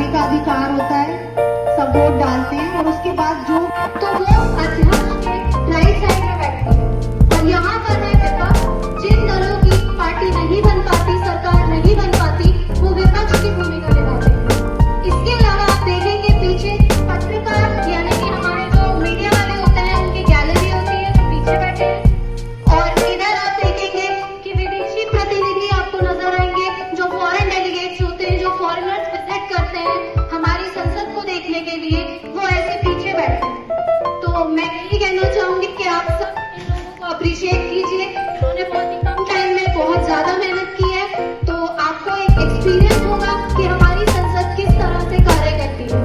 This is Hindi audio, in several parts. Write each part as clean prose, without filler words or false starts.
डालने का अधिकार होता है, सब वोट डालते हैं और उसके बाद जो तो वो अध्यक्ष के राइट साइड में बैठती है। और यहाँ पर है विपक्ष, जिन दलों की पार्टी नहीं बन पाती, सरकार नहीं बन पाती, वो विपक्ष की भूमिका निभाते हैं। इसके अलावा आप देखेंगे पीछे पत्रकार यानी कि हमारे जो मीडिया वाले होते हैं उनकी गैलरी होती है, जो पीछे बैठे हैं। और इधर आप देखेंगे कि विदेशी प्रतिनिधि आपको नजर आएंगे, जो फॉरेन डेलीगेट्स होते हैं, जो फॉरेनर्स विजिट करते हैं हमारी संसद को देखने के लिए, वो ऐसे पीछे बैठे हैं। तो मैं यही कहना चाहूंगी कि आप सब इन लोगों को अप्रिशिएट कीजिए। उन्होंने बहुत ही कम टाइम में बहुत ज्यादा मेहनत की है, तो आपको एक एक्सपीरियंस होगा कि हमारी संसद किस तरह से कार्य करती है।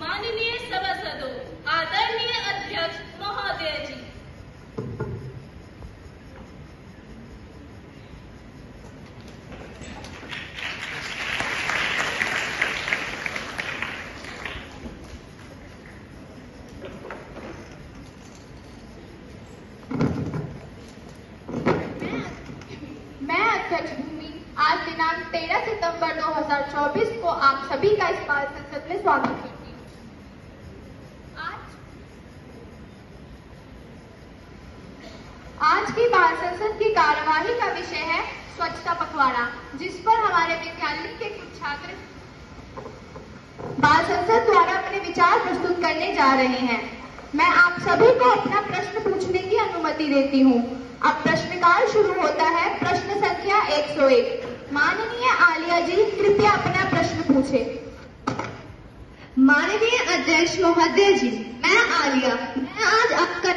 माननीय सभासदों, आदरणीय अध्यक्ष महोदय जी, मैं अध्यक्ष भूमि आज दिनांक 13 सितंबर 2024 को आप सभी का इस बाल संसद में स्वागत करती हूँ। आज की बाल संसद की कार्यवाही का विषय है स्वच्छता पखवाड़ा, जिस पर हमारे विद्यालय के कुछ छात्र बाल संसद द्वारा अपने विचार प्रस्तुत करने जा रहे हैं। मैं आप सभी को अपना प्रश्न पूछने की अनुमति देती हूँ। अब प्रश्नकाल शुरू होता है। प्रश्न संख्या 101। माननीय आलिया जी कृपया अपना प्रश्न पूछे। माननीय अध्यक्ष महोदय जी, मैं आलिया, मैं आज आपका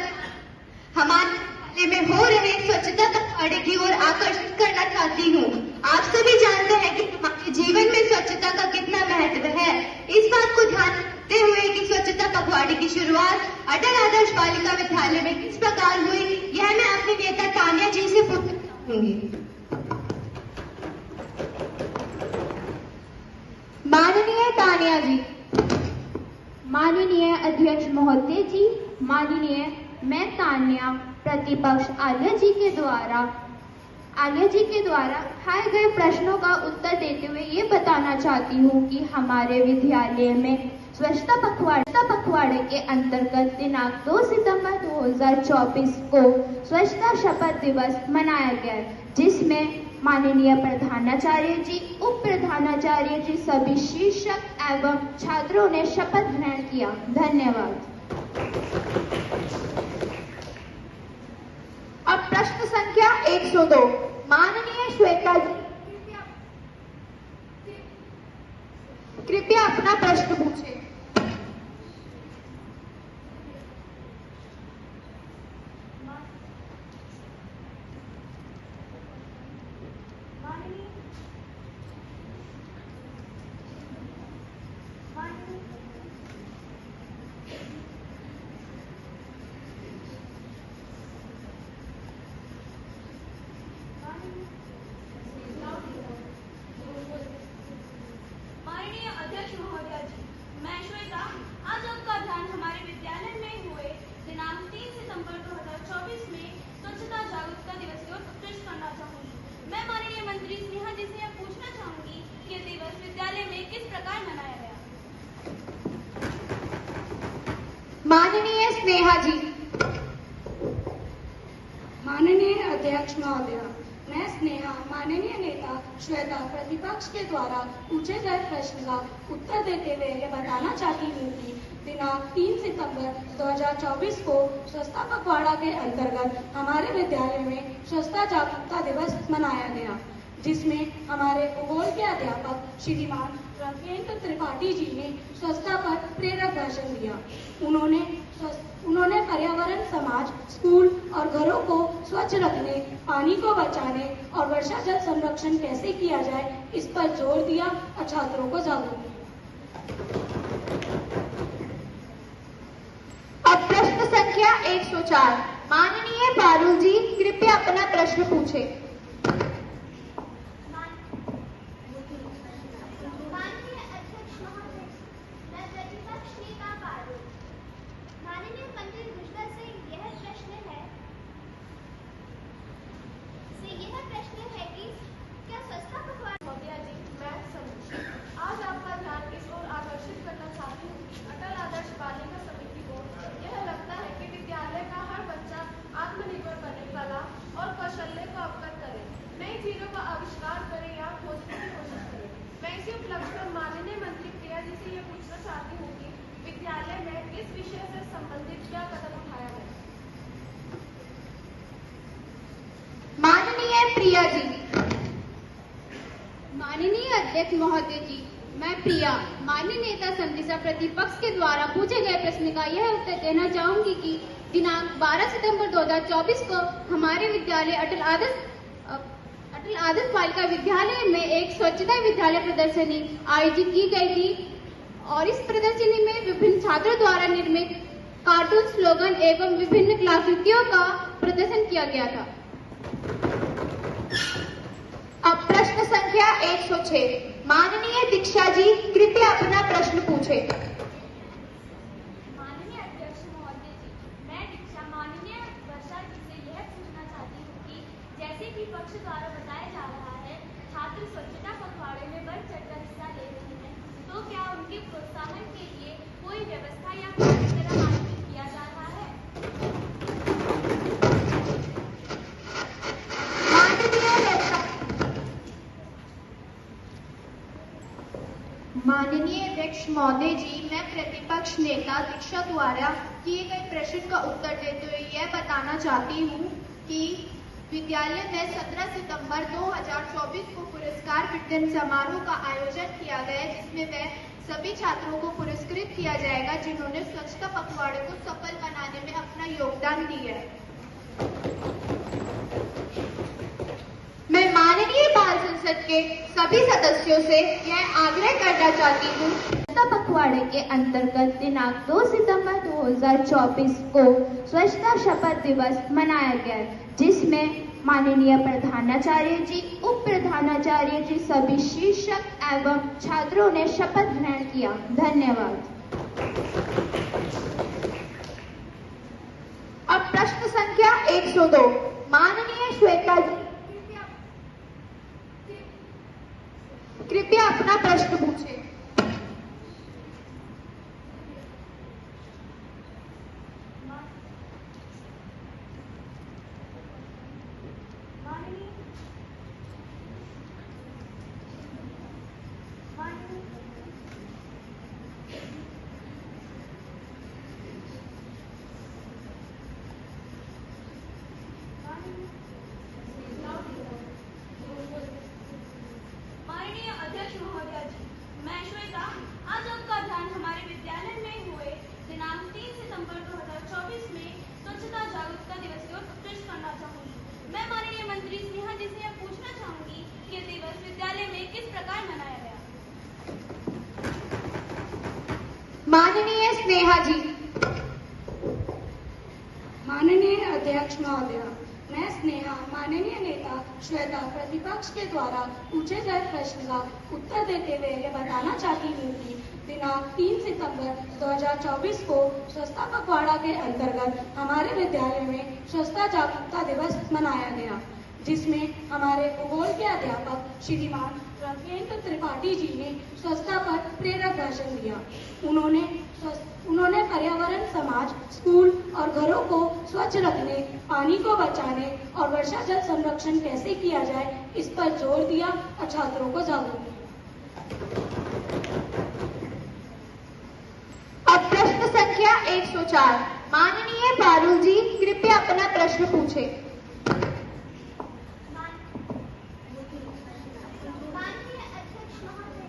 हमारे जिले में हो रहे स्वच्छता पखवाड़े की ओर आकर्षित करना चाहती हूँ। आप सभी जानते हैं कि हमारे जीवन में स्वच्छता का कितना महत्व है। इस बात को ध्यान रखते हुए कि स्वच्छता पखवाड़े की शुरुआत अटल आदर्श बालिका विद्यालय में किस प्रकार हुई, यह मैं अपनी नेता तानिया जी से पूछना चाहूंगी। माननीय तानिया जी। माननीय अध्यक्ष महोदय जी, माननीय मैं तानिया प्रतिपक्ष आलिया जी के द्वारा उठाए गए प्रश्नों का उत्तर देते हुए ये बताना चाहती हूँ कि हमारे विद्यालय में स्वच्छता पखवाड़े के अंतर्गत दिनांक 2 सितंबर 2024 को स्वच्छता शपथ दिवस मनाया गया, जिसमें माननीय प्रधानाचार्य जी, उप प्रधानाचार्य जी, सभी शिक्षक एवं छात्रों ने शपथ ग्रहण किया। धन्यवाद। अब प्रश्न संख्या 102। माननीय श्वेता जी कृपया अपना प्रश्न पूछे। माननीय अध्यक्ष महोदय जी, मैं श्वेता आज आपका ध्यान हमारे विद्यालय में हुए दिनांक 3 सितंबर 2024 में स्वच्छता जागरूकता दिवस की ओर उत्कृष्ट करना चाहूंगी। मैं माननीय मंत्री स्नेहा जी से यह पूछना चाहूंगी कि यह दिवस विद्यालय में किस प्रकार मनाया गया। माननीय स्नेहा जी। माननीय अध्यक्ष महोदय, मैं स्नेहा माननीय नेता श्वेता प्रतिपक्ष के द्वारा पूछे गए प्रश्न का उत्तर देते हुए ये बताना चाहती हूँ कि दिनांक 3 सितंबर 2024 को स्वच्छता पखवाड़ा के अंतर्गत हमारे विद्यालय में स्वच्छता जागरूकता दिवस मनाया गया, जिसमें हमारे भूगोल के अध्यापक श्रीमान रविन्द्र त्रिपाठी जी ने स्वच्छता पर प्रेरक भाषण दिया। उन्होंने पर्यावरण, समाज, स्कूल और घरों को स्वच्छ रखने, पानी को बचाने और वर्षा जल संरक्षण कैसे किया जाए, इस पर जोर दिया और छात्रों को जागरूक किया। अब प्रश्न संख्या 104। माननीय पारुल जी कृपया अपना प्रश्न पूछे। क्या कदम उठाया गया? माननीय प्रिया जी। माननीय अध्यक्ष महोदय जी, मैं प्रिया माननीय नेता संदेशा प्रतिपक्ष के द्वारा पूछे गए प्रश्न का यह उत्तर देना चाहूंगी कि दिनांक 12 सितंबर 2024 को हमारे विद्यालय अटल आदर्श बालिका विद्यालय में एक स्वच्छता विद्यालय प्रदर्शनी आयोजित की गई थी और इस प्रदर्शनी में विभिन्न छात्रों द्वारा निर्मित कार्टून, स्लोगन एवं विभिन्न कलाकृतियों का प्रदर्शन किया गया था। अब प्रश्न संख्या 106। माननीय दीक्षा जी, कृपया अपना प्रश्न पूछे। माननीय अध्यक्ष महोदय जी, मैं दीक्षा माननीय वर्षा जी से यह पूछना चाहती हूँ कि जैसे कि पक्ष द्वारा बताया जा रहा है, छात्र स्वच्छता पखवाड़े में बढ़ चढ़कर हिस्सा ले रहे हैं, तो क्या उनके प्रोत्साहन के लिए कोई व्यवस्था या कार्यक्रम आयोजित किया जा रहा है? माननीय अध्यक्ष महोदय जी, मैं प्रतिपक्ष नेता दीक्षा द्वारा किए गए प्रश्न का उत्तर देते हुए यह बताना चाहती हूँ कि विद्यालय में 17 सितंबर 2024 को पुरस्कार वितरण समारोह का आयोजन किया गया, जिसमें वह सभी छात्रों को पुरस्कृत किया जाएगा जिन्होंने स्वच्छता पखवाड़े को सफल बनाने में अपना योगदान दिया है। मैं माननीय बाल संसद के सभी सदस्यों से यह आग्रह करना चाहती हूँ, स्वच्छता पखवाड़े के अंतर्गत दिनांक 2 सितंबर 2024 को स्वच्छता शपथ दिवस मनाया गया, जिसमें माननीय प्रधानाचार्य जी, उप प्रधानाचार्य जी, सभी शिक्षक एवं छात्रों ने शपथ ग्रहण किया। धन्यवाद। अब प्रश्न संख्या 102। माननीय श्वेता जी, कृपया अपना प्रश्न पूछें। माननीय अध्यक्ष महोदय जी, मैं श्वेता आज आपका ध्यान हमारे विद्यालय में हुए दिनांक 3 सितंबर 2024 में स्वच्छता जागरूकता दिवस की ओर उत्कृष्ट करना चाहूंगी। मैं माननीय मंत्री स्नेहा जी से यह पूछना चाहूंगी कि यह दिवस विद्यालय में किस प्रकार मनाया गया? माननीय स्नेहा जी। माननीय अध्यक्ष महोदय, मैं स्नेहा माननीय नेता श्वेता प्रतिपक्ष के द्वारा पूछे गए प्रश्न का उत्तर देते हुए यह बताना चाहती हूँ कि दिनांक 3 सितंबर 2024 को स्वच्छता पखवाड़ा के अंतर्गत हमारे विद्यालय में स्वच्छता जागरूकता दिवस मनाया गया, जिसमें हमारे भूगोल के अध्यापक श्रीमान रविन्द्र त्रिपाठी जी ने स्वच्छता पर प्रेरक भाषण दिया। उन्होंने पर्यावरण, समाज, स्कूल और घरों को स्वच्छ रखने, पानी को बचाने और वर्षा जल संरक्षण कैसे किया जाए, इस पर जोर दिया और छात्रों को जागरूक किया। अब प्रश्न संख्या 104। माननीय पारुल जी, कृपया अपना प्रश्न पूछें। माननीय अध्यक्ष महोदय,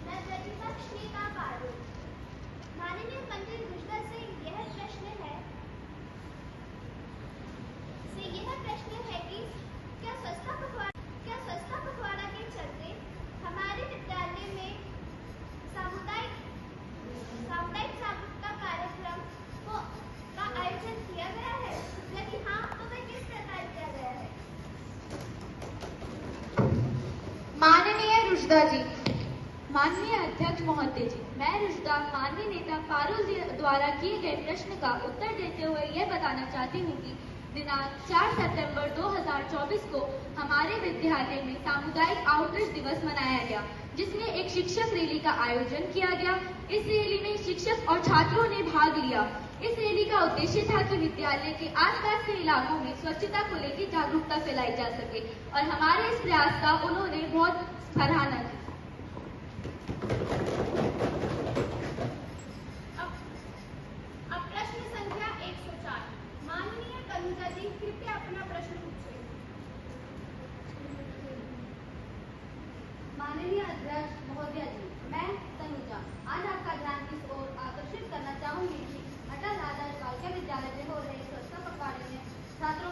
मैं प्रतिपक्ष नेता पारुल। माननीय मंत्री रुजदा से यह प्रश्न है कि क्या स्वच्छता पखवाड़ा के चलते हमारे विद्यालय में सामुदायिक जागरूकता कार्यक्रम का आयोजन किया गया है? यदि हाँ, तो वह किस प्रकार किया गया है? माननीय रुजदा जी। माननीय अध्यक्ष महोदय जी, मैं रुजदा माननीय नेता पारुल जी द्वारा किए गए प्रश्न का उत्तर देते हुए यह बताना चाहती हूँ कि दिनांक 4 सितंबर 2024 को हमारे विद्यालय में सामुदायिक आउटरीच दिवस मनाया गया, जिसमें एक शिक्षक रैली का आयोजन किया गया। इस रैली में शिक्षक और छात्रों ने भाग लिया। इस रैली का उद्देश्य था कि विद्यालय के आसपास के इलाकों में स्वच्छता को लेकर जागरूकता फैलाई जा सके और हमारे इस प्रयास का उन्होंने बहुत सराहना की। अब प्रश्न संख्या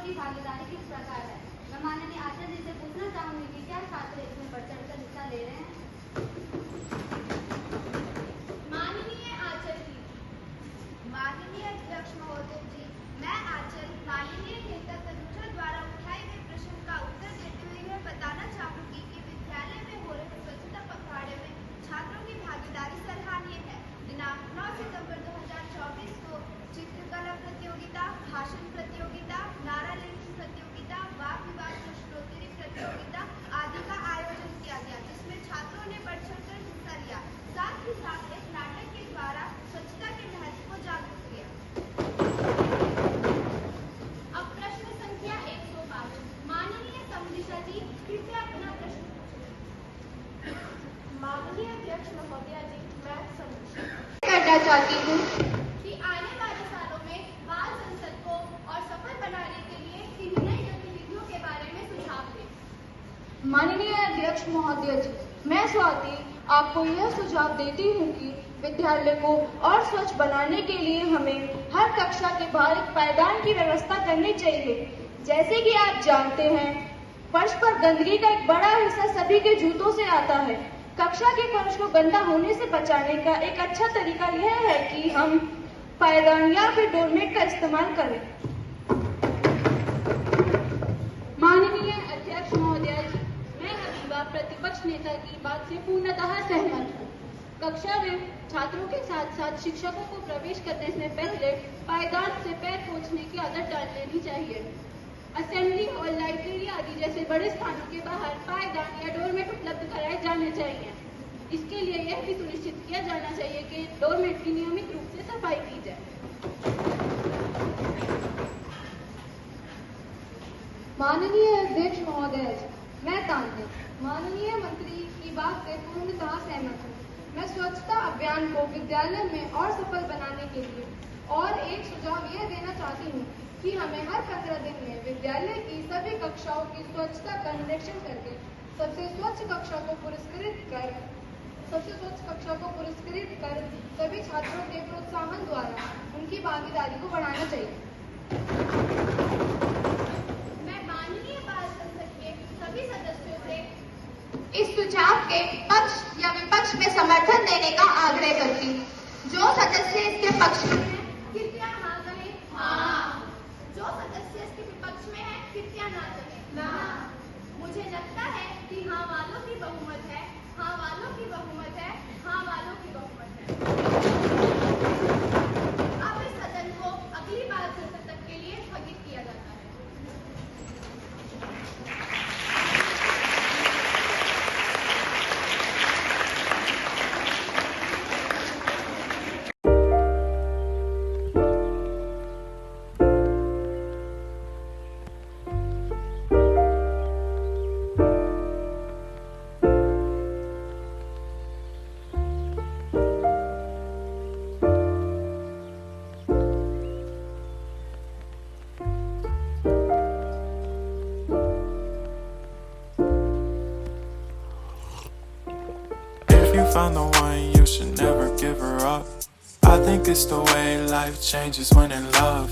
की भागीदारी किस प्रकार है? मैं माननीय आचार्य जी से पूछना चाहूंगी कि क्या छात्र इसमें बढ़ चढ़कर हिस्सा ले रहे हैं? माननीय आचार्य जी, माननीय अध्यक्ष महोदय जी, मैं आचार्य माननीय नेता तनुजा द्वारा उठाए गए प्रश्न का उत्तर देते हुए यह बताना चाहूंगी कि विद्यालय में हो रहे स्वच्छता पखवाड़े में छात्रों की भागीदारी सराहनीय है। दिनांक 9 सितंबर 2024 को चित्रकला प्रतियोगिता, भाषण प्रतियोगिता, नारा लेखन प्रतियोगिता, वाद विवाद प्रश्नोत्तरी प्रतियोगिता आदि का आयोजन किया गया, जिसमें छात्रों ने बढ़ चढ़कर हिस्सा लिया। साथ ही साथ एक नाटक के द्वारा स्वच्छता के महत्व को जागरूक किया। अब प्रश्न संख्या 105। माननीय समदीक्षा जी, कृपया अपना प्रश्न पूछें। माननीय अध्यक्ष महोदया जी, मैं समदीक्षा करना चाहती हूँ कि आने वाले सालों में बाल संसद को और सफल बनाने के लिए किन नई गतिविधियों के बारे में सुझाव दें। माननीय अध्यक्ष महोदय जी, मैं स्वाति आपको यह सुझाव देती हूँ कि विद्यालय को और स्वच्छ बनाने के लिए हमें हर कक्षा के बाहर एक पायदान की व्यवस्था करनी चाहिए। जैसे कि आप जानते हैं, फर्श पर गंदगी का एक बड़ा हिस्सा सभी के जूतों से आता है। कक्षा के फर्श को गंदा होने से बचाने का एक अच्छा तरीका यह है कि हम पायदान या फिर डोरमेट का इस्तेमाल करें। माननीय अध्यक्ष महोदया जी, मैं हबीबा प्रतिपक्ष नेता की बात से पूर्णतः सहमत हूँ। कक्षा में छात्रों के साथ साथ शिक्षकों को प्रवेश करने से पहले पायदान से पैर पोंछने की आदत डाल लेनी चाहिए। असेंबली हॉल, लाइब्रेरी आदि जैसे बड़े स्थानों के बाहर पायदान या डोरमेट उपलब्ध कराए जाने चाहिए। इसके लिए यह भी सुनिश्चित किया जाना चाहिए कि डोरमेट की नियमित रूप से सफाई की जाए। माननीय अध्यक्ष महोदय जी, मैं तान्या माननीय मंत्री की बात से पूर्णतः सहमत हूँ। मैं स्वच्छता अभियान को विद्यालय में और सफल बनाने के लिए और एक सुझाव यह देना चाहती हूँ कि हमें हर 15 दिन में विद्यालय की सभी कक्षाओं की स्वच्छता का निरीक्षण करके सबसे स्वच्छ कक्षा को पुरस्कृत कर सभी छात्रों के प्रोत्साहन द्वारा उनकी भागीदारी को बढ़ाना चाहिए। मैं माननीय बाल संसद के सभी सदस्यों से इस सुझाव के पक्ष या विपक्ष में समर्थन देने का आग्रह करती हूँ। जो सदस्य इसके पक्ष में हैं, कृपया हाँ करें। हाँ। जो सदस्य इसके विपक्ष में है, कृपया ना करें। ना। मुझे लगता है कि हाँ वालों की बहुमत है, हाँ वालों की बहुमत है, हाँ वालों की बहुमत है। अब इस सदन को अगली बाल संसद तक के लिए स्थगित किया जाता है। If you found the one, you should never give her up. I think it's the way life changes when in love.